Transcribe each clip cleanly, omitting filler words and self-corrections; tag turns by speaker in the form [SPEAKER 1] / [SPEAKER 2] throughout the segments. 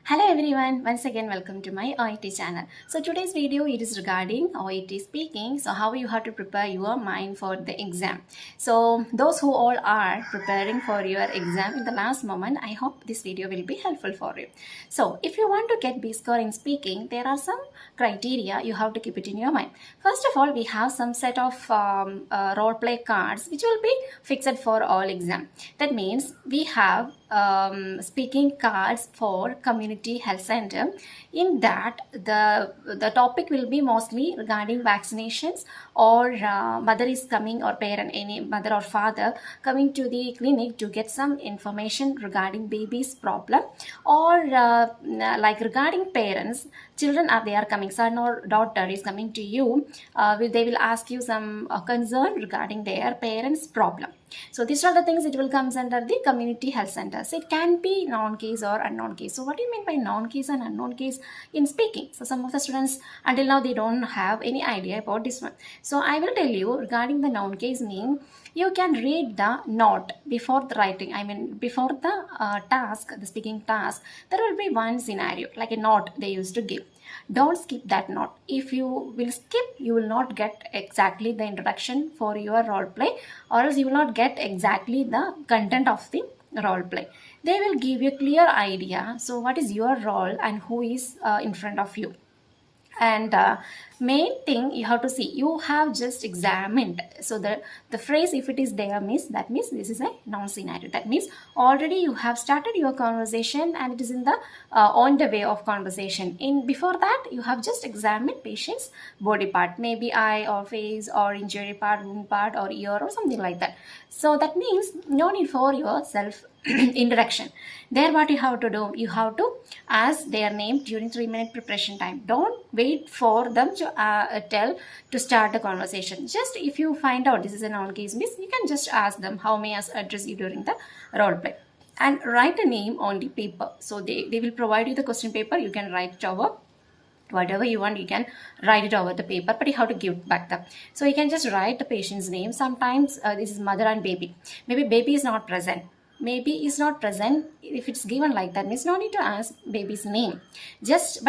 [SPEAKER 1] Hello everyone, once again welcome to my OIT channel. So today's video it is regarding OIT speaking. So how you have to prepare your mind for the exam. So those who all are preparing for your exam in the last moment, I hope this video will be helpful for you. So if you want to get B score in speaking, there are some criteria you have to keep it in your mind. First of all, we have some set of role play cards which will be fixed for all exam. That means we have speaking cards for community health center. In that, the topic will be mostly regarding vaccinations, or mother is coming, or parent, any mother or father coming to the clinic to get some information regarding baby's problem, or like regarding parents, children are they are coming, son or daughter is coming to you, they will ask you some concern regarding their parents problem. So these are the things it will comes under the community health centers. It can be known case or unknown case. So what do you mean by known case and unknown case in speaking? So some of the students until now they don't have any idea about this one. So I will tell you regarding the known case mean you can read the note before the writing. I mean before the task, the speaking task, there will be one scenario like a note they used to give. Don't skip that note. If you will skip, you will not get exactly the introduction for your role play, or else you will not get exactly the content of the role play. They will give you a clear idea. So what is your role and who is in front of you. And main thing you have to see, you have just examined. So the phrase if it is there means that means this is a non scenario. That means already you have started your conversation and it is in the on the way of conversation. In before that you have just examined patient's body part, maybe eye or face or injury part, wound part or ear or something like that. So that means no need for your self introduction. There what you have to do, you have to ask their name during 3 minute preparation time. Don't wait for them to tell to start the conversation. Just if you find out this is a noun case miss, you can just ask them how may I address you during the role play, and write a name on the paper. So they will provide you the question paper. You can write it over whatever you want, you can write it over the paper, but you have to give back them. So you can just write the patient's name. Sometimes this is mother and baby, maybe baby is not present, maybe is not present. If it's given like that means no need to ask baby's name, just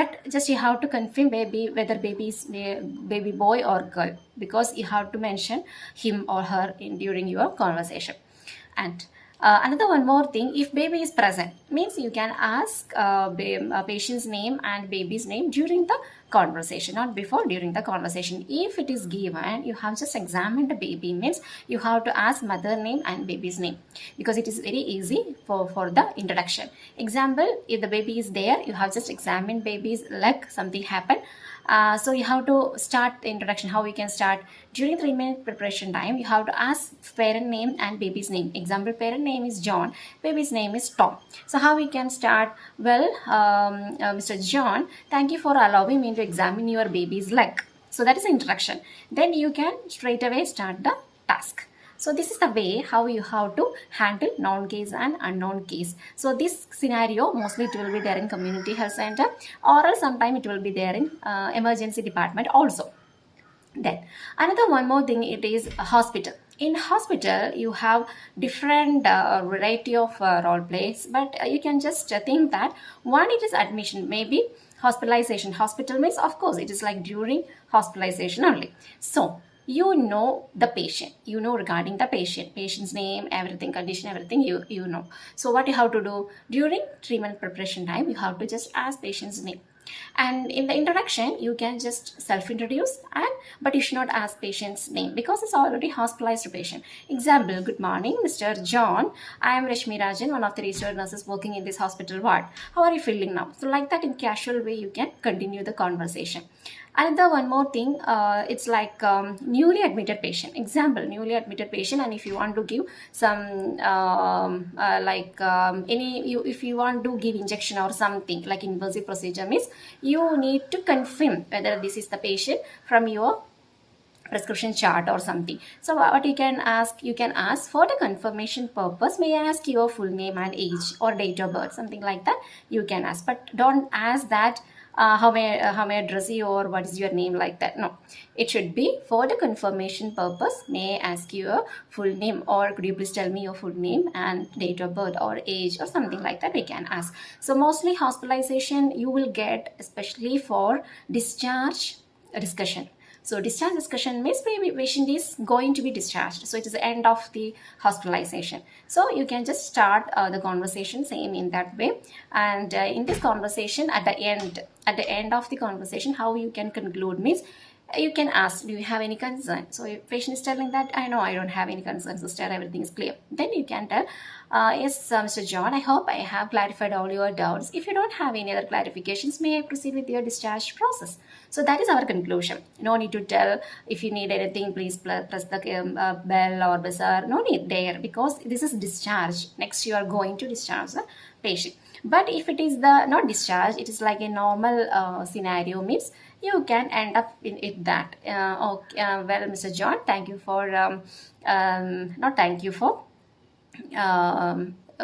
[SPEAKER 1] you have to confirm baby whether baby is baby boy or girl, because you have to mention him or her in during your conversation. And another one more thing, if baby is present means you can ask patient's name and baby's name during the conversation, not before, during the conversation. If it is given, you have just examined the baby means you have to ask mother name and baby's name, because it is very easy for the introduction. Example, if the baby is there, you have just examined baby's leg, something happened. So you have to start the introduction. How we can start? During 3 minute preparation time, you have to ask parent name and baby's name. Example, parent name is John, baby's name is Tom. So how we can start? Well, Mr. John, thank you for allowing me to examine your baby's leg. So that is the introduction. Then you can straight away start the task. So this is the way how you have to handle known case and unknown case. So this scenario mostly it will be there in community health center, or else sometime it will be there in emergency department also. Then another one more thing, it is a hospital. In hospital you have different variety of role plays, but you can just think that one, it is admission, maybe hospitalization. Hospital means of course it is like during hospitalization only. So you know the patient, you know regarding the patient's name, everything, condition, everything you know. So what you have to do during treatment preparation time, you have to just ask patient's name. And in the introduction you can just self-introduce, and but you should not ask patient's name because it's already hospitalized patient. Example, good morning Mr. John, I am Rashmi Rajan, one of the registered nurses working in this hospital ward. How are you feeling now? So like that, in casual way you can continue the conversation. Another one more thing, it's like newly admitted patient. Example, newly admitted patient, and if you want to give some if you want to give injection or something like invasive procedure means you need to confirm whether this is the patient from your prescription chart or something. So what you can ask for the confirmation purpose, may I ask your full name and age or date of birth, something like that you can ask. But don't ask that how may I address you, or what is your name, like that. No, it should be for the confirmation purpose. May I ask you a full name, or could you please tell me your full name and date of birth or age or something like that we can ask. So mostly hospitalization you will get, especially for discharge discussion. So discharge discussion means patient is going to be discharged. So it is the end of the hospitalization. So you can just start the conversation same in that way. And in this conversation, at the end of the conversation, how you can conclude means you can ask, do you have any concern? So if patient is telling that, I know I don't have any concerns, sister, everything is clear. Then you can tell, yes, Mr. John, I hope I have clarified all your doubts. If you don't have any other clarifications, may I proceed with your discharge process? So that is our conclusion. No need to tell, if you need anything, please press the bell or buzzer. No need there, because this is discharge. Next, you are going to discharge the patient. But if it is the not discharge, it is like a normal scenario means you can end up in it that. Okay, well, Mr. John, thank you for not thank you for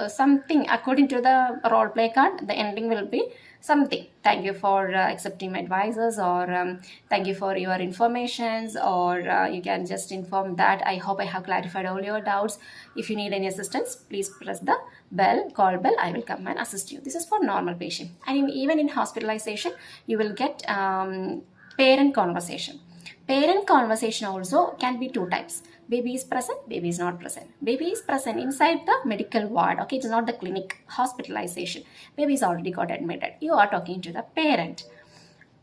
[SPEAKER 1] something according to the role play card. The ending will be something. Thank you for accepting my advices, or thank you for your informations, or you can just inform that I hope I have clarified all your doubts. If you need any assistance, please press the call bell. I will come and assist you. This is for normal patient. And even in hospitalization, you will get parent conversation. Parent conversation also can be two types. Baby is present, baby is not present. Baby is present inside the medical ward. Okay, it's not the clinic hospitalization. Baby is already got admitted. You are talking to the parent.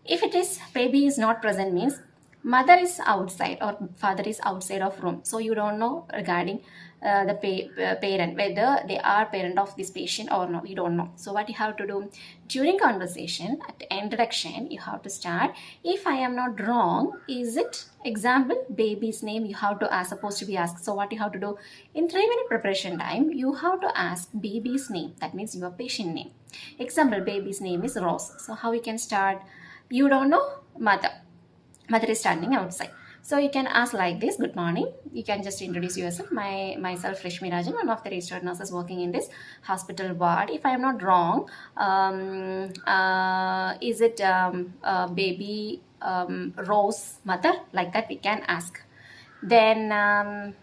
[SPEAKER 1] If it is baby is not present means mother is outside or father is outside of room. So you don't know regarding the parent, whether they are parent of this patient or not. You don't know. So what you have to do during conversation, at the introduction, you have to start, if I am not wrong, is it, example, baby's name you have to ask, supposed to be asked. So what you have to do in 3-minute preparation time, you have to ask baby's name. That means your patient name. Example, baby's name is Rose. So how we can start? You don't know mother. Mother is standing outside. So you can ask like this, good morning. You can just introduce yourself. Myself, Rashmi Rajan, one of the registered nurses working in this hospital ward. If I am not wrong, is it baby Rose mother? Like that we can ask. Then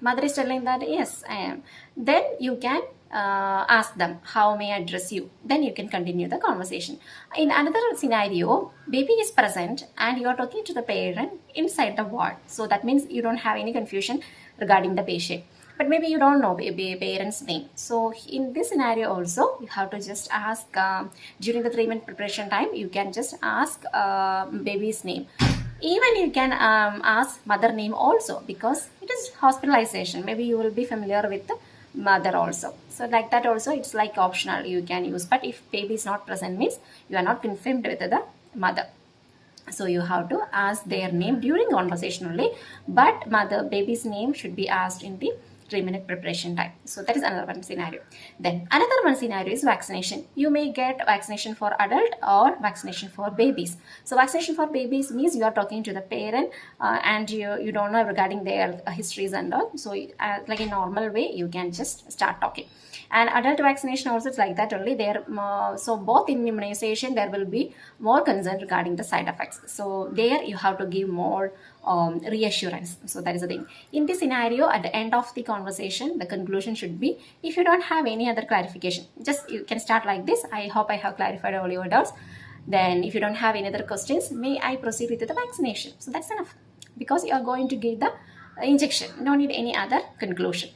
[SPEAKER 1] mother is telling that, yes, I am. Then you can ask them, how may I address you? Then you can continue the conversation. In another scenario, baby is present and you are talking to the parent inside the ward. So that means you don't have any confusion regarding the patient. But maybe you don't know baby parent's name. So in this scenario also, you have to just ask during the 3-minute preparation time, you can just ask baby's name. Even you can ask mother name also, because it is hospitalization. Maybe you will be familiar with the mother also. So like that also, it's like optional, you can use. But if baby is not present means you are not confirmed with the mother. So you have to ask their name during conversation only. But baby's name should be asked in the 3-minute preparation time. So that is another one scenario. Then another one scenario is vaccination. You may get vaccination for adult or vaccination for babies. So vaccination for babies means you are talking to the parent and you don't know regarding their histories and all. So like a normal way, you can just start talking. And adult vaccination also, it's like that only. There, so both in immunization there will be more concern regarding the side effects. So there you have to give more reassurance. So that is the thing. In this scenario, at the end of the conversation, the conclusion should be, if you don't have any other clarification, just you can start like this. I hope I have clarified all your doubts. Then if you don't have any other questions, may I proceed with the vaccination? So that's enough, because you are going to give the injection. No need any other conclusion.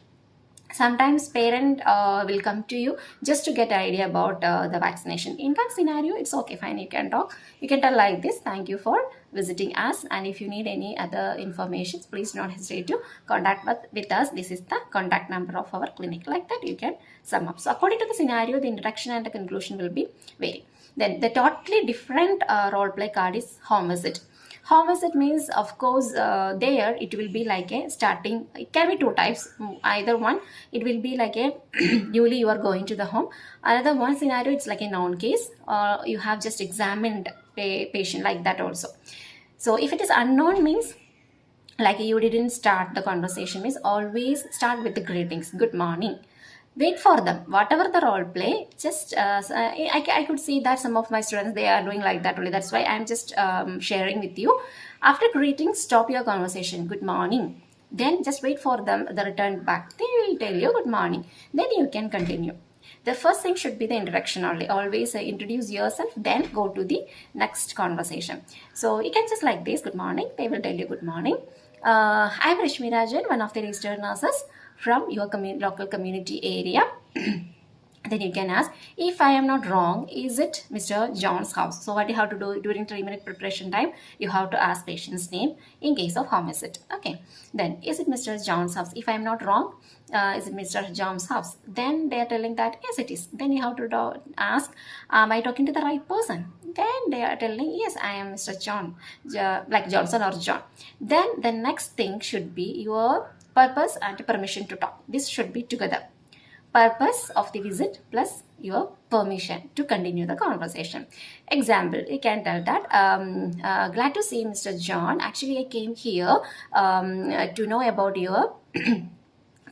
[SPEAKER 1] Sometimes parent will come to you just to get an idea about the vaccination. In that scenario, it's okay, fine, you can talk. You can tell like this, thank you for visiting us, and if you need any other information, please don't hesitate to contact with us. This is the contact number of our clinic. Like that you can sum up. So according to the scenario, the introduction and the conclusion will be vary. Then the totally different role play card is home visit. Home visit means, of course, there it will be like a starting. It can be two types. Either one, it will be like a newly you are going to the home. Another one scenario, it's like a known case. You have just examined a patient, like that also. So if it is unknown means, like you didn't start the conversation, means always start with the greetings. Good morning. Wait for them, whatever the role play. Just I could see that some of my students, they are doing like that only. That's why I'm just sharing with you. After greeting, stop your conversation. Good morning. Then just wait for them, the return back. They will tell you good morning. Then you can continue. The first thing should be the introduction only. Always introduce yourself, then go to the next conversation. So you can just like this, good morning. They will tell you good morning. I'm Rashmi Rajan, one of the registered nurses from your local community area. Then you can ask, if I am not wrong, is it Mr. John's house? So what you have to do during 3-minute preparation time, you have to ask patient's name in case of home visit. Okay. Then, is it Mr. John's house? If I am not wrong, is it Mr. John's house? Then they are telling that, yes, it is. Then you have to ask, am I talking to the right person? Then they are telling, yes, I am Mr. John, like Johnson or John. Then the next thing should be your purpose and permission to talk. This should be together. Purpose of the visit plus your permission to continue the conversation. Example, you can tell that, glad to see Mr. John. Actually, I came here to know about your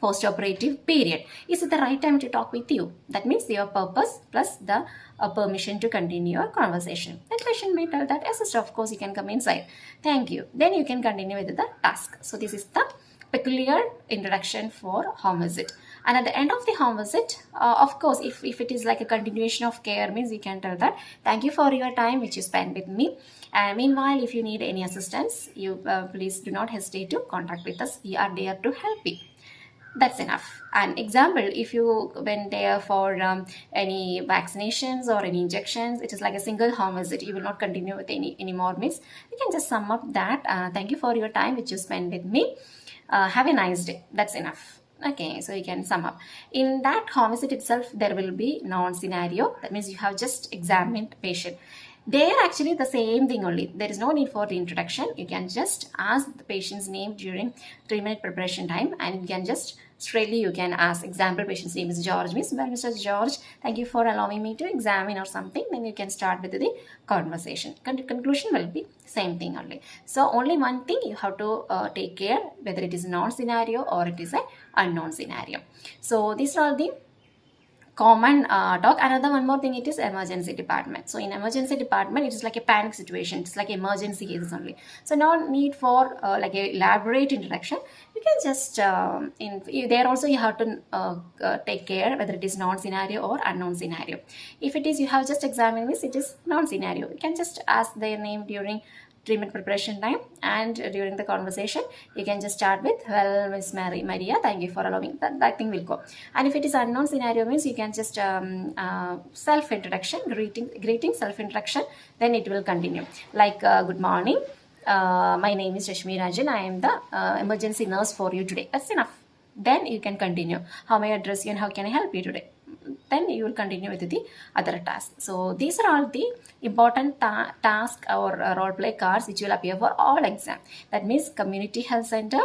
[SPEAKER 1] post-operative period. Is it the right time to talk with you? That means your purpose plus the permission to continue your conversation. Then patient may tell that, yes, sister, of course, you can come inside. Thank you. Then you can continue with the task. So this is the peculiar introduction for home visit. And at the end of the home visit, of course, if it is like a continuation of care, means you can tell that, thank you for your time which you spent with me. And meanwhile, if you need any assistance, you please do not hesitate to contact with us. We are there to help you. That's enough. An example, if you went there for any vaccinations or any injections, it is like a single home visit. You will not continue with any more means. You can just sum up that. Thank you for your time which you spent with me. Have a nice day. That's enough. Okay, so you can sum up. In that home visit itself, there will be non-scenario. That means you have just examined patient. They are actually the same thing only. There is no need for the introduction. You can just ask the patient's name during 3-minute preparation time, and you can just straightly you can ask. Example, patient's name is George. Miss, well, Mr. George, thank you for allowing me to examine or something. Then you can start with the conversation. Conclusion will be same thing only. So only one thing you have to take care, whether it is non-scenario or it is a unknown scenario. So these are all the common talk. Another one more thing, it is emergency department. So in emergency department, it is like a panic situation. It's like emergency cases only. So no need for like a elaborate introduction. You can just there also you have to take care whether it is non-scenario or unknown scenario. If it is you have just examined this, it is non-scenario. You can just ask their name during 3-minute preparation time, and during the conversation you can just start with, well, Miss Maria, thank you for allowing that thing will go. And if it is unknown scenario means you can just self introduction, greeting self introduction, then it will continue like good morning, my name is Rashmi Rajan, I am the emergency nurse for you today. That's enough. Then you can continue, how may I address you and how can I help you today? Then you will continue with the other tasks. So these are all the important task or role play cards which will appear for all exam. That means community health center,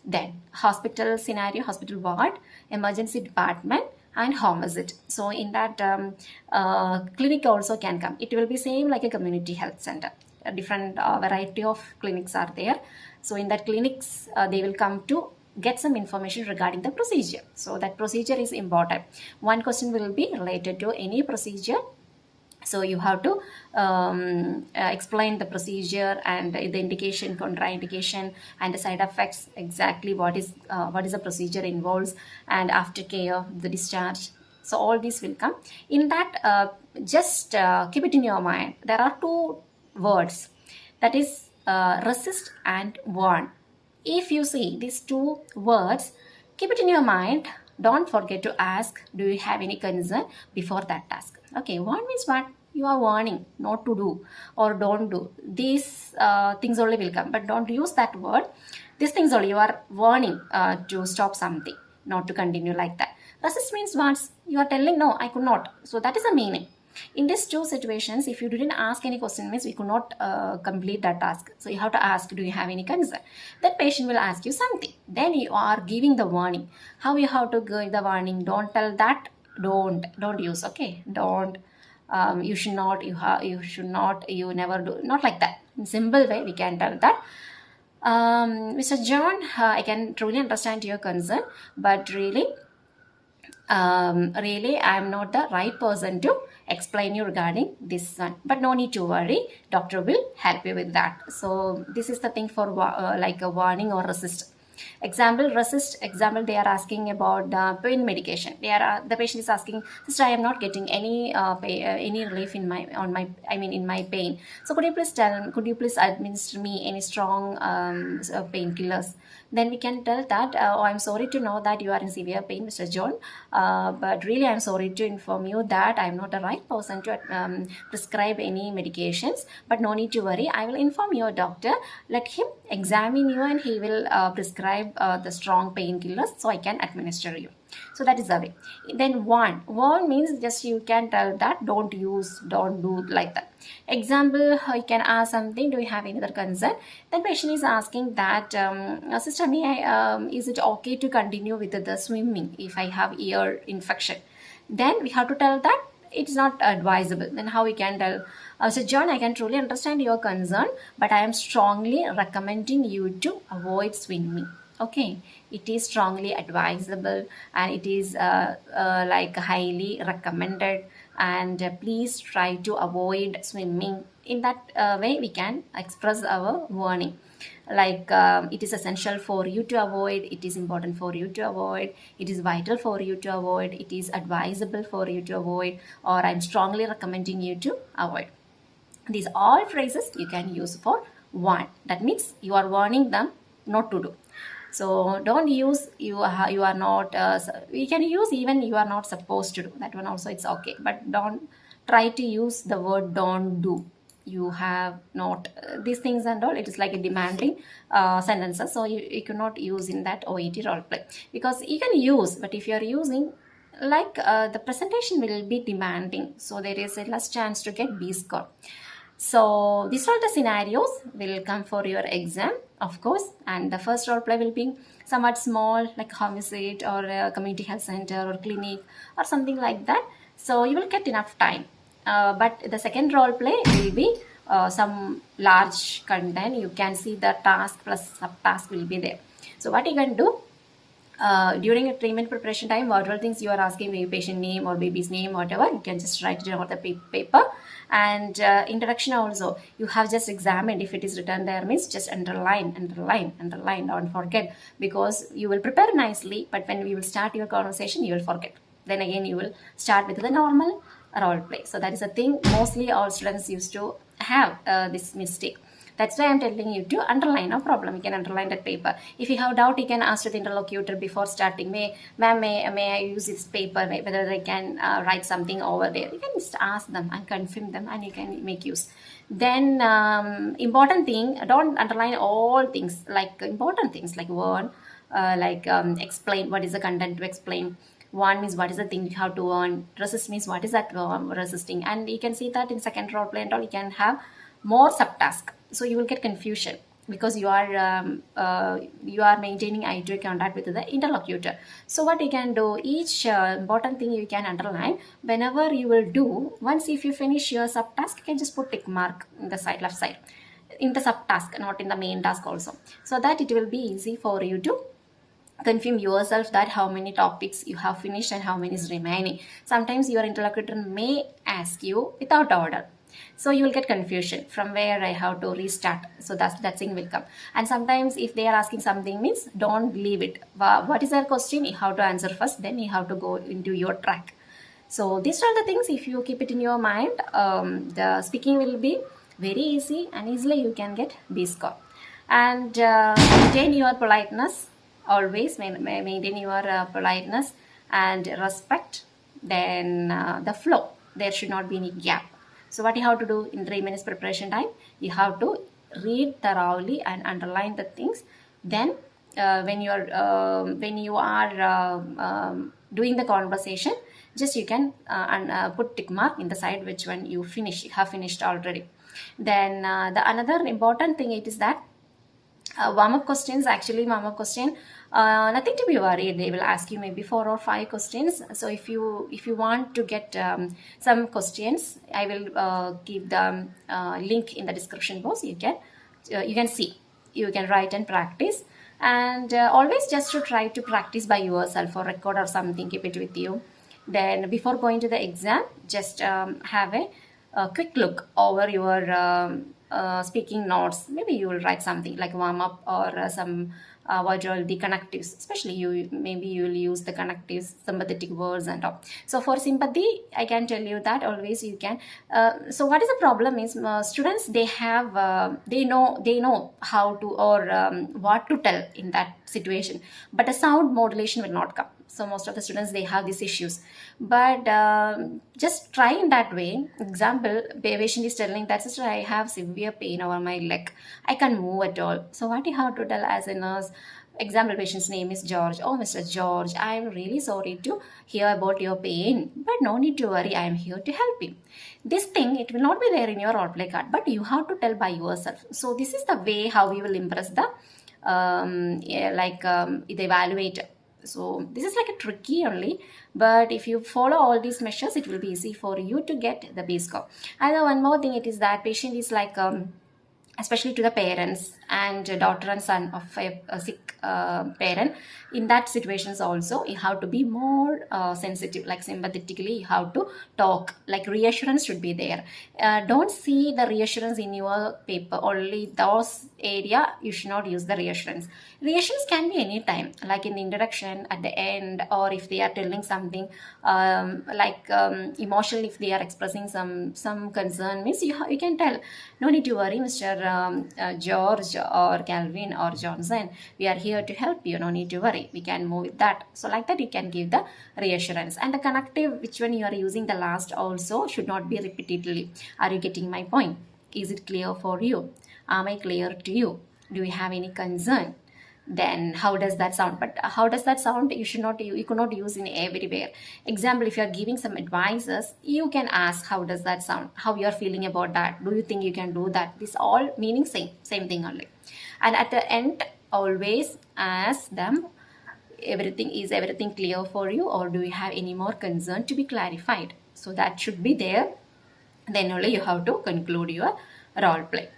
[SPEAKER 1] then hospital scenario, hospital ward, emergency department, and home visit. So in that clinic also can come. It will be same like a community health center. A different variety of clinics are there. So in that clinics they will come to get some information regarding the procedure. So that procedure is important. One question will be related to any procedure. So you have to explain the procedure and the indication, contraindication, and the side effects, exactly what is the procedure involves, and aftercare, the discharge. So all these will come. In that, just keep it in your mind. There are 2 words, that is resist and warn. If you see these 2 words, keep it in your mind. Don't forget to ask, do you have any concern before that task? Okay, warn means what? You are warning not to do or don't do. These things only will come, but don't use that word. These things only you are warning to stop something, not to continue like that. Resist means what? You are telling, no, I could not. So that is the meaning. In these 2 situations, if you didn't ask any question, means we could not complete that task. So you have to ask, do you have any concern? That patient will ask you something. Then you are giving the warning. How you have to give the warning? Don't tell that. Don't use. Okay, don't. You should not. You should not. You never do. Not like that. In simple way, we can tell that. Mr. John, I can truly understand your concern, but really, really I'm not the right person to explain you regarding this one, but no need to worry, doctor will help you with that. So this is the thing for like a warning or resist. Example, they are asking about the pain medication. The patient is asking, sister, I am not getting any relief in my on my I mean in my pain, so could you please administer me any strong painkillers. Then we can tell that, oh, I'm sorry to know that you are in severe pain, Mr. John, but really I'm sorry to inform you that I'm not the right person to prescribe any medications, but no need to worry, I will inform your doctor, let him examine you and he will prescribe the strong painkillers so I can administer you. So that is the way. Then warn means just you can tell that don't do like that. Example, you can ask something, do you have any other concern? Then patient is asking that, sister, is it okay to continue with the swimming if I have ear infection? Then we have to tell that it's not advisable. Then how we can tell, so John, I can truly understand your concern, but I am strongly recommending you to avoid swimming. Okay, it is strongly advisable and it is like highly recommended, and please try to avoid swimming. In that way we can express our warning, like it is essential for you to avoid, it is important for you to avoid, it is vital for you to avoid, it is advisable for you to avoid, or I'm strongly recommending you to avoid. These all phrases you can use for warn. That means you are warning them not to do. So don't use you are not we can use even you are not supposed to do, that one also it's okay, but don't try to use the word don't do. You have not these things and all, it is like a demanding sentences, so you cannot use in that OET role play, because you can use, but if you are using like the presentation will be demanding, so there is a less chance to get B score. So these are the scenarios will come for your exam, of course, and the first role play will be somewhat small, like a home visit or a community health center or clinic or something like that, so you will get enough time. But the second role play will be some large content. You can see the task plus subtask will be there. So what you can do, during a treatment preparation time, whatever things you are asking, maybe patient name or baby's name, whatever, you can just write it on the paper. And introduction also, you have just examined, if it is written there means just underline, don't forget, because you will prepare nicely, but when we will start your conversation you will forget. Then again you will start with the normal role play. So that is a thing mostly all students used to have this mistake. That's why I'm telling you to underline, no problem. You can underline that paper. If you have doubt, you can ask to the interlocutor before starting. May I use this paper? Whether they can write something over there. You can just ask them and confirm them, and you can make use. Then important thing, don't underline all things, like important things like word, explain what is the content to explain. One means what is the thing you have to learn. Resist means what is that resisting. And you can see that in second role play and all, you can have more subtask, so you will get confusion because you are maintaining eye-to-eye contact with the interlocutor. So what you can do, each important thing you can underline whenever you will do. Once if you finish your subtask, you can just put tick mark in the side, left side, in the subtask, not in the main task also, so that it will be easy for you to confirm yourself that how many topics you have finished and how many is remaining. Sometimes your interlocutor may ask you without order, so you will get confusion from where I have to restart. So that thing will come. And sometimes if they are asking something, means don't leave it. What is their question? You have to answer first, then you have to go into your track. So these are the things, if you keep it in your mind, the speaking will be very easy and easily you can get B score. And maintain your politeness, always maintain your politeness and respect. Then the flow, there should not be any gap. So what you have to do in 3 minutes preparation time, you have to read thoroughly and underline the things. Then when you are doing the conversation, just you can put tick mark in the side which one you have finished already. Then the another important thing, it is that warm-up questions. Actually, warm-up question, nothing to be worried. They will ask you maybe 4 or 5 questions. So if you want to get some questions, I will give the link in the description box. You can see, you can write and practice. And always just to try to practice by yourself or record or something, keep it with you. Then before going to the exam, just have a quick look over your speaking notes. Maybe you will write something like warm up or some what all the connectives, especially maybe you will use the connectives, sympathetic words and all. So for sympathy, I can tell you that always you can so what is the problem is students, they have they know how to or what to tell in that situation, but a sound modulation will not come. So most of the students, they have these issues, but just try in that way. Example, patient is telling that, sister, I have severe pain over my leg, I can't move at all. So what you have to tell as a nurse, example, patient's name is George. Oh, Mr. George, I am really sorry to hear about your pain, but no need to worry, I am here to help you. This thing, it will not be there in your role play card, but you have to tell by yourself. So this is the way how you will impress the the evaluator. So this is like a tricky only, but if you follow all these measures, it will be easy for you to get the B score. And one more thing, it is that patient is like especially to the parents and daughter and son of a sick parent, in that situations also you have to be more sensitive, like sympathetically you have to talk, like reassurance should be there. Don't see the reassurance in your paper, only those area you should not use the reassurance. Reassurance can be anytime, like in the introduction, at the end, or if they are telling something emotional, if they are expressing some concern, means you can tell, no need to worry, Mr. George or Calvin or Johnson, we are here to help you, no need to worry, we can move with that. So like that you can give the reassurance. And the connective, which one you are using the last also should not be repeatedly. Are you getting my point? Is it clear for you? Am I clear to you? Do you have any concern? Then how does that sound? But how does that sound, you should not, you could not use in everywhere. Example, if you are giving some advices, you can ask, how does that sound, how you are feeling about that, do you think you can do that? This all meaning same thing only. And at the end, always ask them, is everything clear for you, or do you have any more concern to be clarified? So that should be there. Then only you have to conclude your role play.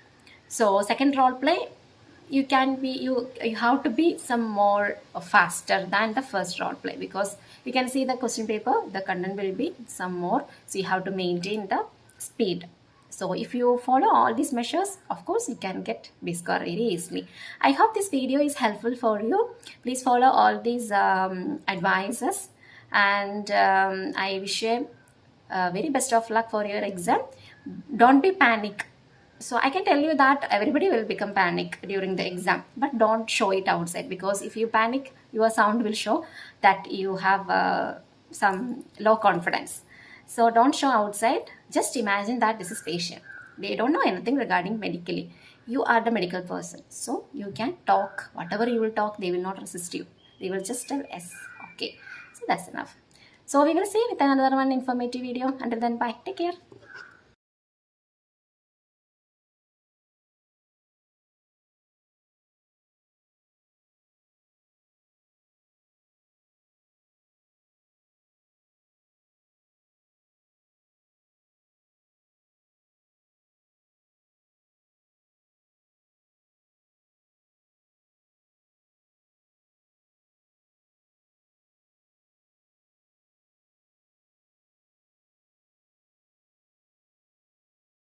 [SPEAKER 1] So second role play, you can be you have to be some more faster than the first role play, because you can see the question paper, the content will be some more, so you have to maintain the speed. So if you follow all these measures, of course you can get B score very easily. I hope this video is helpful for you. Please follow all these advices, and I wish you very best of luck for your exam. Don't be panic. So I can tell you that everybody will become panic during the exam, but don't show it outside, because if you panic, your sound will show that you have some low confidence. So don't show outside. Just imagine that this is patient. They don't know anything regarding medically. You are the medical person, so you can talk whatever you will talk. They will not resist you. They will just tell yes. Okay, so that's enough. So we will see with another one informative video. Until then, bye. Take care.